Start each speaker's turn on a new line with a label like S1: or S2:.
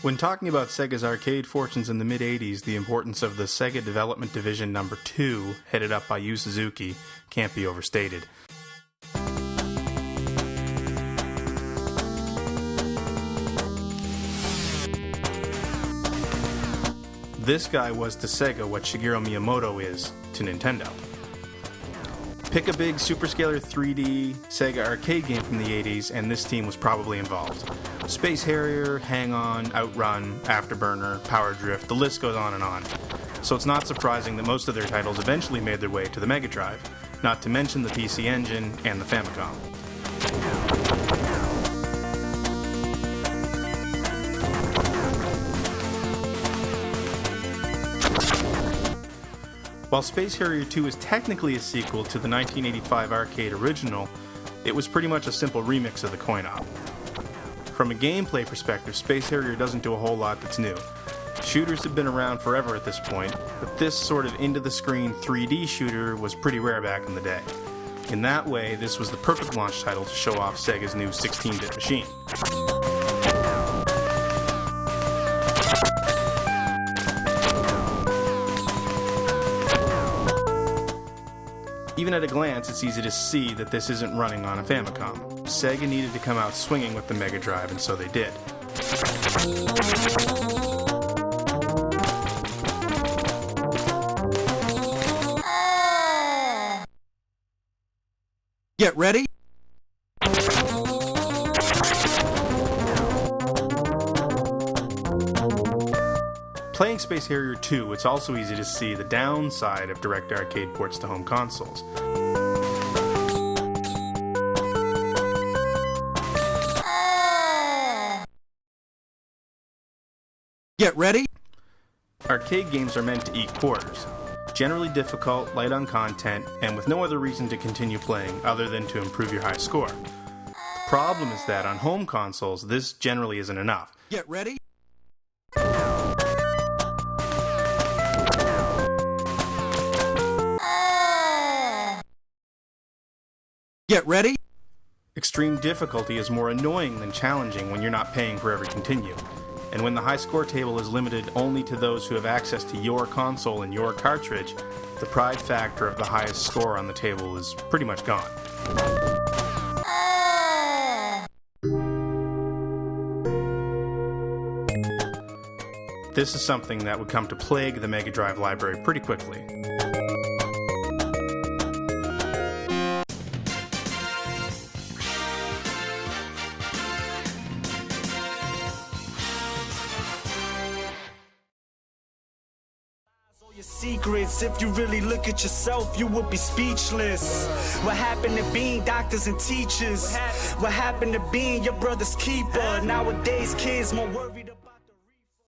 S1: When talking about Sega's arcade fortunes in the mid-80s, the importance of the Sega Development Division No. 2, headed up by Yu Suzuki, can't be overstated. This guy was to Sega what Shigeru Miyamoto is to Nintendo. Pick a big superscalar 3D Sega arcade game from the 80s and this team was probably involved. Space Harrier, Hang On, Outrun, Afterburner, Power Drift, the list goes on and on. So it's not surprising that most of their titles eventually made their way to the Mega Drive, not to mention the PC Engine and the Famicom. While Space Harrier 2 is technically a sequel to the 1985 arcade original, it was pretty much a simple remix of the coin-op. From a gameplay perspective, Space Harrier doesn't do a whole lot that's new. Shooters have been around forever at this point, but this sort of into-the-screen 3D shooter was pretty rare back in the day. In that way, this was the perfect launch title to show off Sega's new 16-bit machine. Even at a glance, it's easy to see that this isn't running on a Famicom. Sega needed to come out swinging with the Mega Drive, and so they did.
S2: Get ready.
S1: Playing Space Harrier 2, it's also easy to see the downside of direct arcade ports to home consoles.
S2: Get ready.
S1: Arcade games are meant to eat quarters. Generally difficult, light on content, and with no other reason to continue playing other than to improve your high score. The problem is that on home consoles, this generally isn't enough.
S2: Get ready. Get ready.
S1: Extreme difficulty is more annoying than challenging when you're not paying for every continue. And when the high score table is limited only to those who have access to your console and your cartridge, the pride factor of the highest score on the table is pretty much gone. This is something that would come to plague the Mega Drive library pretty quickly.
S3: Secrets, if you really look at yourself, you would be speechless. What happened to being doctors and teachers? What happened to being your brother's keeper? Nowadays, kids more worried